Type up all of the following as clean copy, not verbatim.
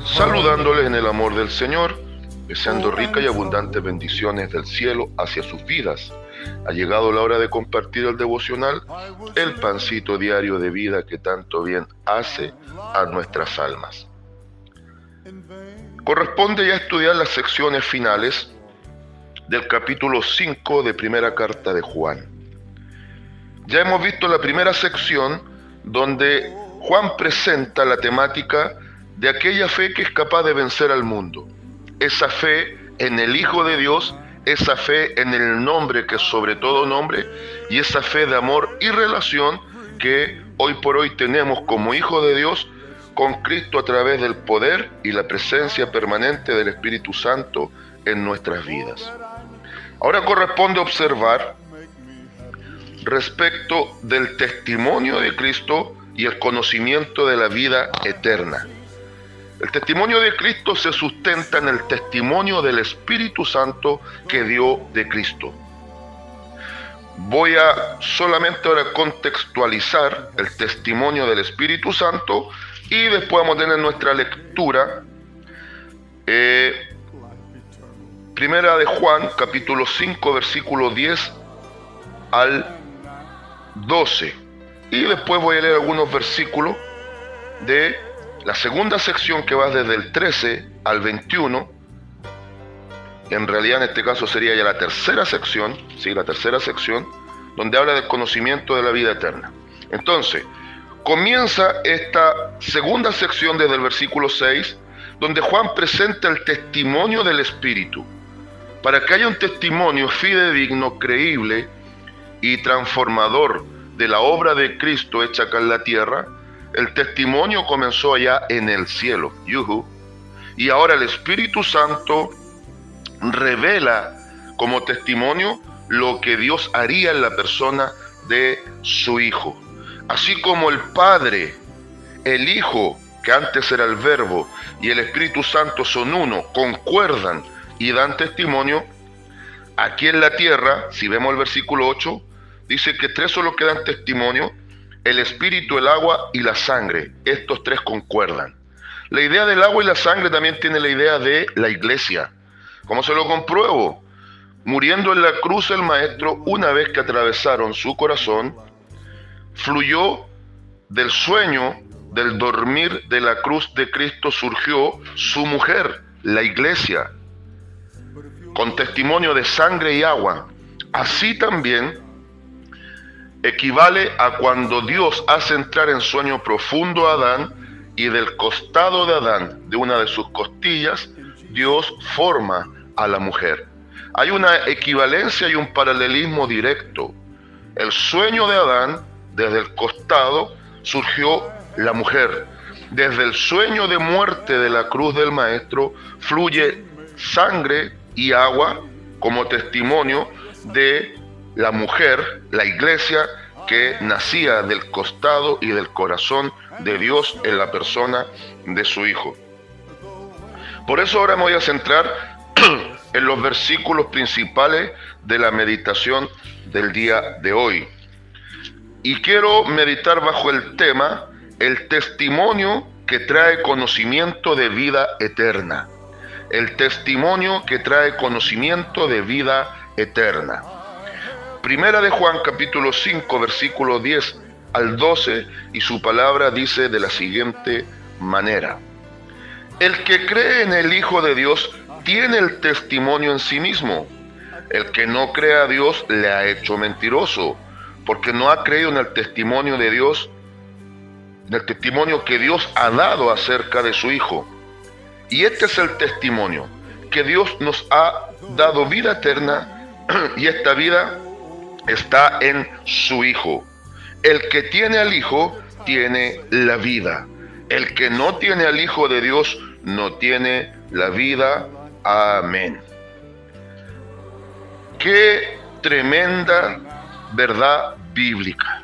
Saludándoles en el amor del Señor, deseando ricas y abundantes bendiciones del cielo hacia sus vidas. Ha llegado la hora de compartir el devocional, el pancito diario de vida que tanto bien hace a nuestras almas. Corresponde ya estudiar las secciones finales del capítulo 5 de primera carta de Juan. Ya hemos visto la primera sección donde Juan presenta la temática de aquella fe que es capaz de vencer al mundo. Esa fe en el Hijo de Dios, esa fe en el nombre que es sobre todo nombre, y esa fe de amor y relación que hoy por hoy tenemos como Hijo de Dios con Cristo a través del poder y la presencia permanente del Espíritu Santo en nuestras vidas. Ahora corresponde observar respecto del testimonio de Cristo y el conocimiento de la vida eterna. El testimonio de Cristo se sustenta en el testimonio del Espíritu Santo que dio de Cristo. Voy a solamente ahora contextualizar el testimonio del Espíritu Santo y después vamos a tener nuestra lectura. Primera de Juan, capítulo 5, versículo 10 al 12. Y después voy a leer algunos versículos de la segunda sección que va desde el 13 al 21. En realidad en este caso sería ya la tercera sección, ¿sí? La tercera sección, donde habla del conocimiento de la vida eterna. Entonces, comienza esta segunda sección desde el versículo 6, donde Juan presenta el testimonio del Espíritu. Para que haya un testimonio fidedigno, creíble y transformador de la obra de Cristo hecha acá en la tierra, el testimonio comenzó allá en el cielo, y ahora el Espíritu Santo revela como testimonio lo que Dios haría en la persona de su Hijo. Así como el Padre, el Hijo, que antes era el Verbo, y el Espíritu Santo son uno, concuerdan y dan testimonio, aquí en la tierra, si vemos el versículo 8, dice que tres son los que dan testimonio: el espíritu, el agua y la sangre. Estos tres concuerdan. La idea del agua y la sangre también tiene la idea de la iglesia. ¿Cómo se lo compruebo? Muriendo en la cruz el Maestro, una vez que atravesaron su corazón, fluyó del sueño, del dormir de la cruz de Cristo, surgió su mujer, la iglesia, con testimonio de sangre y agua. Así también equivale a cuando Dios hace entrar en sueño profundo a Adán, y del costado de Adán, de una de sus costillas, Dios forma a la mujer. Hay una equivalencia y un paralelismo directo. El sueño de Adán, desde el costado, surgió la mujer. Desde el sueño de muerte de la cruz del Maestro, fluye sangre y agua como testimonio de la mujer, la iglesia, que nacía del costado y del corazón de Dios en la persona de su Hijo. Por eso ahora me voy a centrar en los versículos principales de la meditación del día de hoy. Y quiero meditar bajo el tema: el testimonio que trae conocimiento de vida eterna. El testimonio que trae conocimiento de vida eterna. Primera de Juan, capítulo 5, versículo 10 al 12, y su palabra dice de la siguiente manera: el que cree en el Hijo de Dios tiene el testimonio en sí mismo. El que no cree a Dios le ha hecho mentiroso, porque no ha creído en el testimonio de Dios, en el testimonio que Dios ha dado acerca de su Hijo. Y este es el testimonio, que Dios nos ha dado vida eterna, y esta vida está en su Hijo. El que tiene al Hijo tiene la vida. El que no tiene al Hijo de Dios no tiene la vida. Amén. Qué tremenda verdad bíblica.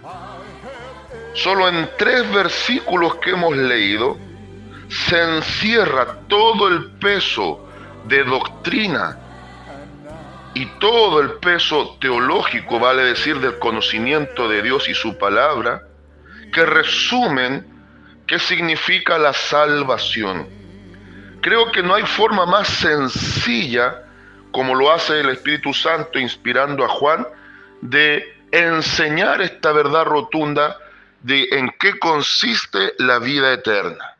Solo en 3 versículos que hemos leído se encierra todo el peso de doctrina y todo el peso teológico, vale decir, del conocimiento de Dios y su palabra, que resumen qué significa la salvación. Creo que no hay forma más sencilla, como lo hace el Espíritu Santo inspirando a Juan, de enseñar esta verdad rotunda de en qué consiste la vida eterna.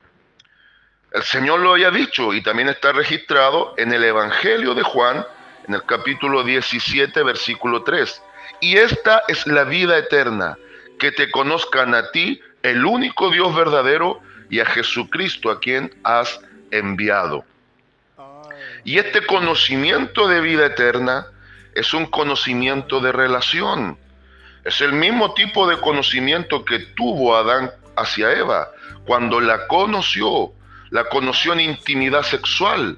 El Señor lo había dicho y también está registrado en el Evangelio de Juan, en el capítulo 17, versículo 3. Y esta es la vida eterna, que te conozcan a ti, el único Dios verdadero, y a Jesucristo a quien has enviado. Y este conocimiento de vida eterna es un conocimiento de relación. Es el mismo tipo de conocimiento que tuvo Adán hacia Eva cuando la conoció en intimidad sexual.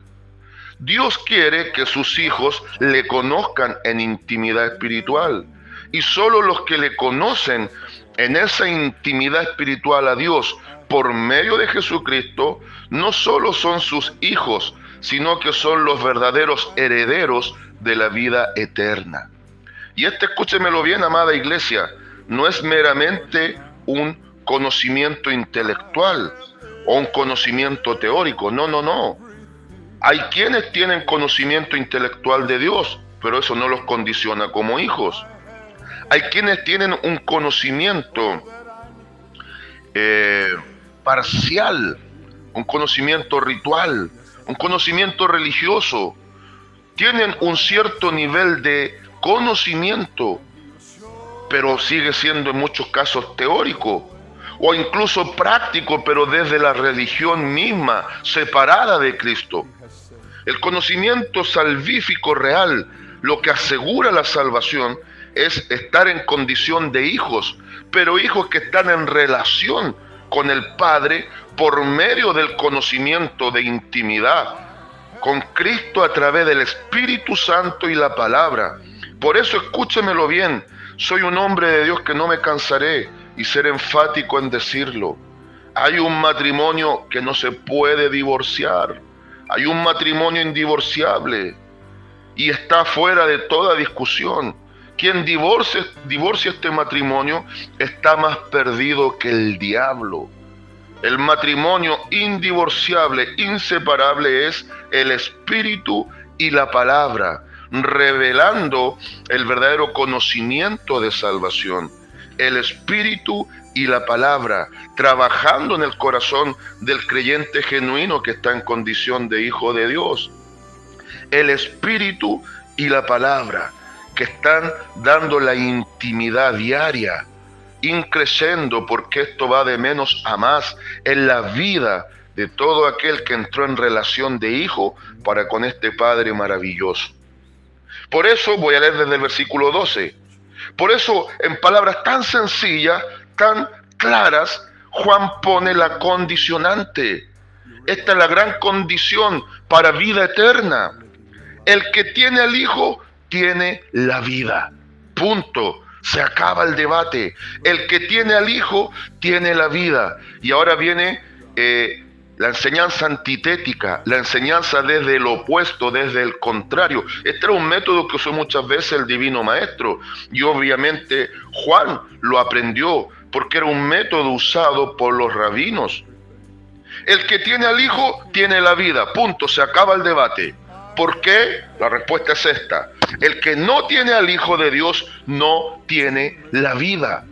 Dios quiere que sus hijos le conozcan en intimidad espiritual. Y solo los que le conocen en esa intimidad espiritual a Dios por medio de Jesucristo, no solo son sus hijos, sino que son los verdaderos herederos de la vida eterna. Y escúchemelo bien, amada iglesia, no es meramente un conocimiento intelectual o un conocimiento teórico, no. Hay quienes tienen conocimiento intelectual de Dios, pero eso no los condiciona como hijos. Hay quienes tienen un conocimiento parcial, un conocimiento ritual, un conocimiento religioso. Tienen un cierto nivel de conocimiento, pero sigue siendo en muchos casos teórico o incluso práctico, pero desde la religión misma, separada de Cristo. El conocimiento salvífico real, lo que asegura la salvación, es estar en condición de hijos, pero hijos que están en relación con el Padre por medio del conocimiento de intimidad con Cristo a través del Espíritu Santo y la palabra. Por eso escúchemelo bien, soy un hombre de Dios que no me cansaré y ser enfático en decirlo. Hay un matrimonio que no se puede divorciar, hay un matrimonio indivorciable y está fuera de toda discusión. Quien divorcia este matrimonio está más perdido que el diablo. El matrimonio indivorciable, inseparable es el Espíritu y la palabra, revelando el verdadero conocimiento de salvación. El Espíritu y la palabra, trabajando en el corazón del creyente genuino que está en condición de hijo de Dios. El Espíritu y la palabra, que están dando la intimidad diaria, increciendo, porque esto va de menos a más en la vida de todo aquel que entró en relación de hijo para con este Padre maravilloso. Por eso voy a leer desde el versículo 12. Por eso, en palabras tan sencillas, tan claras, Juan pone la condicionante. Esta es la gran condición para vida eterna. El que tiene al Hijo tiene la vida. Punto. Se acaba el debate. El que tiene al Hijo tiene la vida. Y ahora viene la enseñanza antitética, la enseñanza desde el opuesto, desde el contrario. Este era un método que usó muchas veces el Divino Maestro. Y obviamente Juan lo aprendió porque era un método usado por los rabinos. El que tiene al Hijo tiene la vida. Punto. Se acaba el debate. ¿Por qué? La respuesta es esta. El que no tiene al Hijo de Dios no tiene la vida.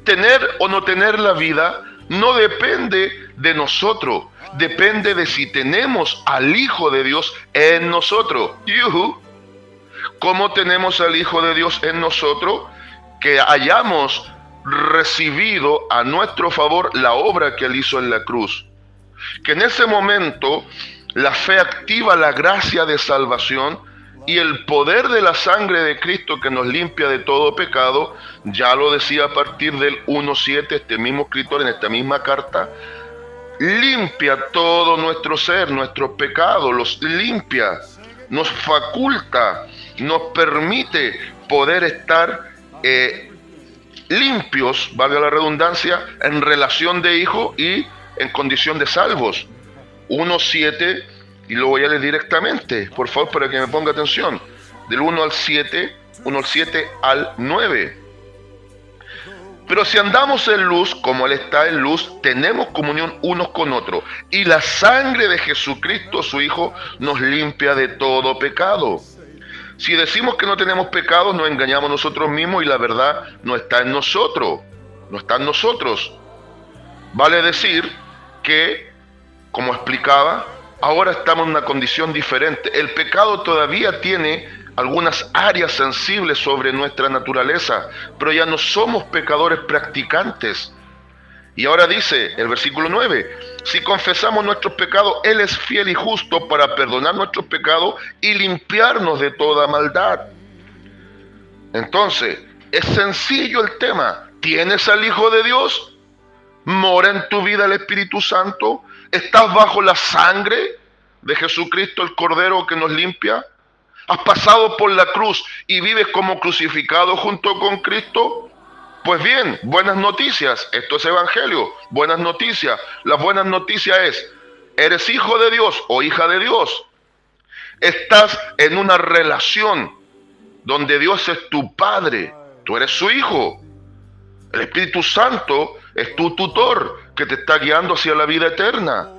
Tener o no tener la vida no depende de nosotros. Depende de si tenemos al Hijo de Dios en nosotros. ¡Yuhu! ¿Cómo tenemos al Hijo de Dios en nosotros? Que hayamos recibido a nuestro favor la obra que Él hizo en la cruz. Que en ese momento la fe activa la gracia de salvación y el poder de la sangre de Cristo que nos limpia de todo pecado. Ya lo decía a partir del 1:7 este mismo escritor en esta misma carta. Limpia todo nuestro ser, nuestros pecados, los limpia, nos faculta, nos permite poder estar limpios, valga la redundancia, en relación de hijo y en condición de salvos. 1:7, y lo voy a leer directamente, por favor, para que me ponga atención. Del 1 al 7 al 9. Pero si andamos en luz, como Él está en luz, tenemos comunión unos con otros. Y la sangre de Jesucristo, su Hijo, nos limpia de todo pecado. Si decimos que no tenemos pecados, nos engañamos nosotros mismos y la verdad no está en nosotros. No está en nosotros. Vale decir que, como explicaba, ahora estamos en una condición diferente. El pecado todavía tiene algunas áreas sensibles sobre nuestra naturaleza, pero ya no somos pecadores practicantes. Y ahora dice el versículo 9, si confesamos nuestros pecados, Él es fiel y justo para perdonar nuestros pecados y limpiarnos de toda maldad. Entonces, es sencillo el tema. ¿Tienes al Hijo de Dios? ¿Mora en tu vida el Espíritu Santo? ¿Estás bajo la sangre de Jesucristo, el Cordero que nos limpia? ¿Has pasado por la cruz y vives como crucificado junto con Cristo? Pues bien, buenas noticias. Esto es Evangelio. Buenas noticias. La buena noticia es, eres hijo de Dios o hija de Dios. Estás en una relación donde Dios es tu Padre. Tú eres su hijo. El Espíritu Santo es tu tutor que te está guiando hacia la vida eterna.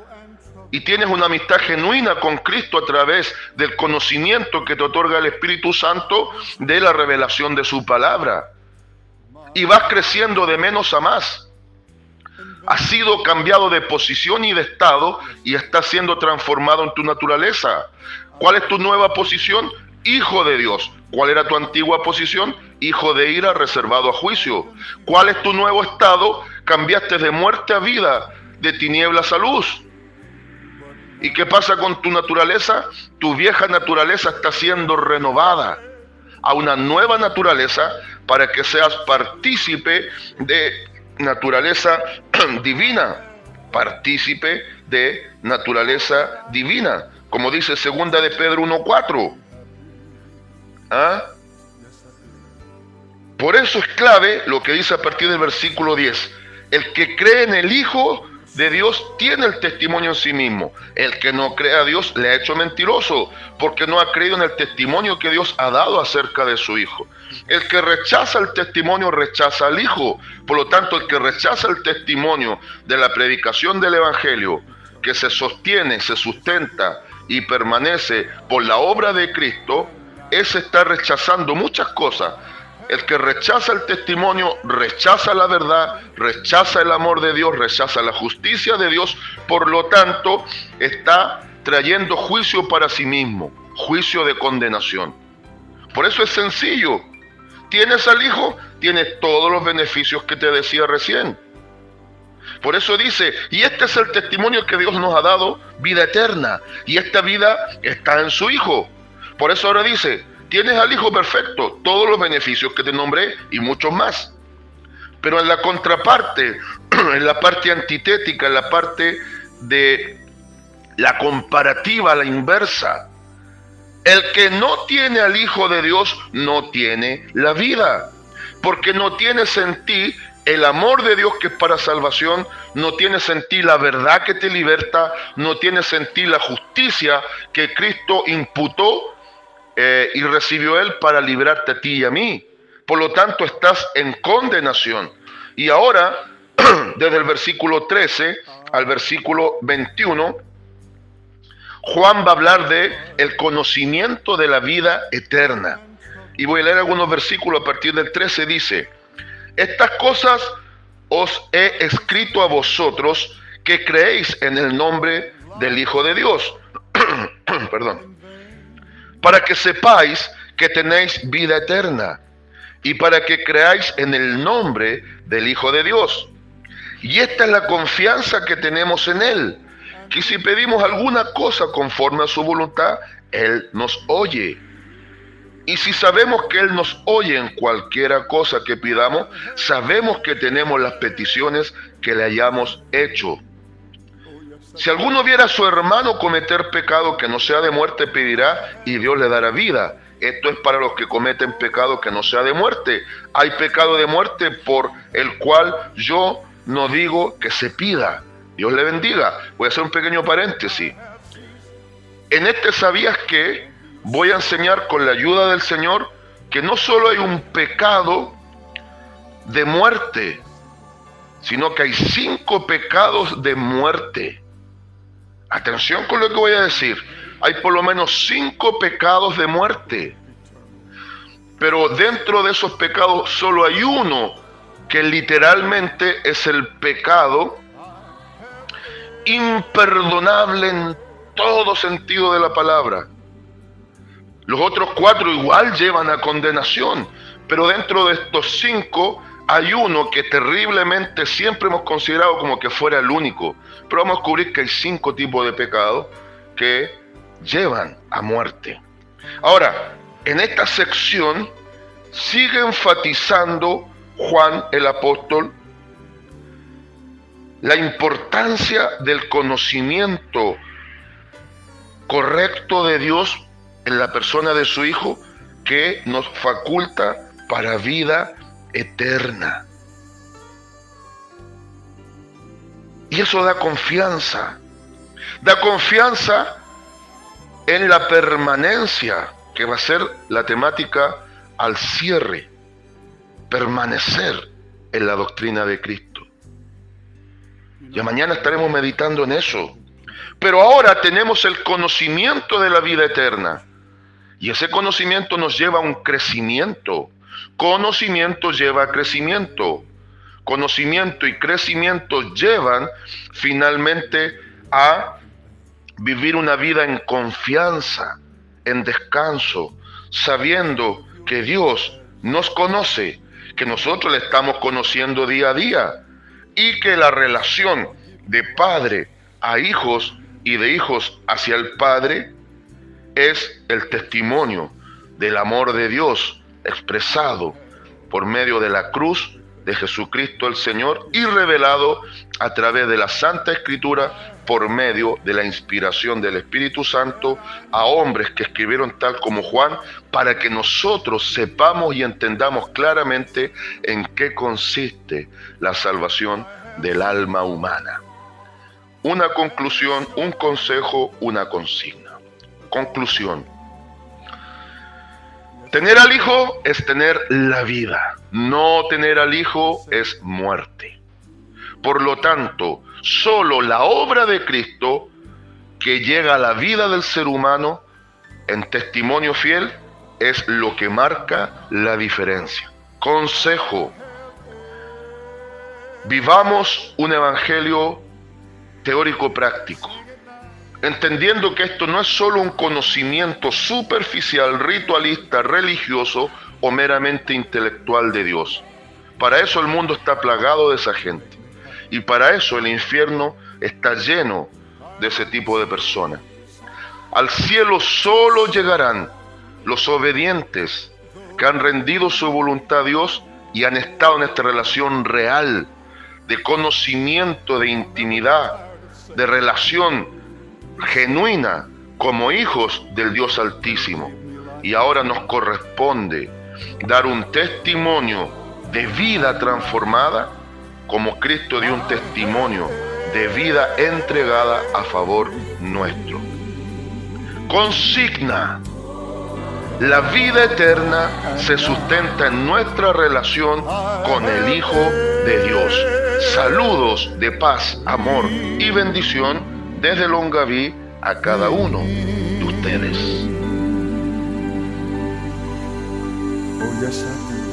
Y tienes una amistad genuina con Cristo a través del conocimiento que te otorga el Espíritu Santo de la revelación de su palabra. Y vas creciendo de menos a más. Has sido cambiado de posición y de estado y estás siendo transformado en tu naturaleza. ¿Cuál es tu nueva posición? Hijo de Dios. ¿Cuál era tu antigua posición? Hijo de ira, reservado a juicio. ¿Cuál es tu nuevo estado? Cambiaste de muerte a vida, de tinieblas a luz. ¿Y qué pasa con tu naturaleza? Tu vieja naturaleza está siendo renovada a una nueva naturaleza para que seas partícipe de naturaleza divina. Partícipe de naturaleza divina. Como dice 2 de Pedro 1:4. ¿Ah? Por eso es clave lo que dice a partir del versículo 10. El que cree en el Hijo de Dios tiene el testimonio en sí mismo. El que no cree a Dios le ha hecho mentiroso, porque no ha creído en el testimonio que Dios ha dado acerca de su Hijo. El que rechaza el testimonio rechaza al Hijo. Por lo tanto, el que rechaza el testimonio de la predicación del Evangelio, que se sostiene, se sustenta y permanece por la obra de Cristo, ese está rechazando muchas cosas. El que rechaza el testimonio, rechaza la verdad, rechaza el amor de Dios, rechaza la justicia de Dios, por lo tanto, está trayendo juicio para sí mismo, juicio de condenación. Por eso es sencillo. ¿Tienes al Hijo? Tienes todos los beneficios que te decía recién. Por eso dice, y este es el testimonio que Dios nos ha dado, vida eterna, y esta vida está en su Hijo. Por eso ahora dice, tienes al Hijo perfecto, todos los beneficios que te nombré y muchos más. Pero en la contraparte, en la parte antitética, en la parte de la comparativa, la inversa, el que no tiene al Hijo de Dios no tiene la vida, porque no tienes en ti el amor de Dios que es para salvación, no tienes en ti la verdad que te liberta, no tienes en ti la justicia que Cristo imputó y recibió Él para librarte a ti y a mí. Por lo tanto, estás en condenación. Y ahora, desde el versículo 13 al versículo 21, Juan va a hablar de el conocimiento de la vida eterna. Y voy a leer algunos versículos a partir del 13. Dice, estas cosas os he escrito a vosotros que creéis en el nombre del Hijo de Dios. Perdón. Para que sepáis que tenéis vida eterna y para que creáis en el nombre del Hijo de Dios. Y esta es la confianza que tenemos en Él, que si pedimos alguna cosa conforme a su voluntad, Él nos oye. Y si sabemos que Él nos oye en cualquiera cosa que pidamos, sabemos que tenemos las peticiones que le hayamos hecho. Si alguno viera a su hermano cometer pecado que no sea de muerte, pedirá y Dios le dará vida. Esto es para los que cometen pecado que no sea de muerte. Hay pecado de muerte por el cual yo no digo que se pida. Dios le bendiga. Voy a hacer un pequeño paréntesis. En este sabías que voy a enseñar con la ayuda del Señor que no solo hay un pecado de muerte, sino que hay 5 pecados de muerte. Atención con lo que voy a decir. Hay por lo menos 5 pecados de muerte. Pero dentro de esos pecados solo hay uno que literalmente es el pecado imperdonable en todo sentido de la palabra. Los otros 4 igual llevan a condenación, pero dentro de estos 5 hay uno que terriblemente siempre hemos considerado como que fuera el único. Pero vamos a descubrir que hay 5 tipos de pecados que llevan a muerte. Ahora, en esta sección sigue enfatizando Juan el apóstol la importancia del conocimiento correcto de Dios en la persona de su Hijo, que nos faculta para vida eterna. Y eso da confianza en la permanencia, que va a ser la temática al cierre, permanecer en la doctrina de Cristo. Ya mañana estaremos meditando en eso. Pero ahora tenemos el conocimiento de la vida eterna. Y ese conocimiento nos lleva a un crecimiento. Conocimiento lleva a crecimiento. Conocimiento y crecimiento llevan finalmente a vivir una vida en confianza, en descanso, sabiendo que Dios nos conoce, que nosotros le estamos conociendo día a día, y que la relación de padre a hijos y de hijos hacia el Padre es el testimonio del amor de Dios expresado por medio de la cruz de Jesucristo el Señor y revelado a través de la Santa Escritura por medio de la inspiración del Espíritu Santo a hombres que escribieron tal como Juan, para que nosotros sepamos y entendamos claramente en qué consiste la salvación del alma humana. Una conclusión, un consejo, una consigna. Conclusión. Tener al Hijo es tener la vida. No tener al Hijo es muerte. Por lo tanto, solo la obra de Cristo, que llega a la vida del ser humano en testimonio fiel, es lo que marca la diferencia. Consejo. Vivamos un evangelio teórico práctico, entendiendo que esto no es solo un conocimiento superficial, ritualista, religioso o meramente intelectual de Dios. Para eso el mundo está plagado de esa gente, y para eso el infierno está lleno de ese tipo de personas. Al cielo solo llegarán los obedientes que han rendido su voluntad a Dios y han estado en esta relación real de conocimiento, de intimidad, de relación genuina como hijos del Dios Altísimo. Y ahora nos corresponde dar un testimonio de vida transformada, como Cristo dio un testimonio de vida entregada a favor nuestro. Consigna. La vida eterna se sustenta en nuestra relación con el Hijo de Dios. Saludos de paz, amor y bendición desde Longaví a cada uno de ustedes. Oh, yes, I do.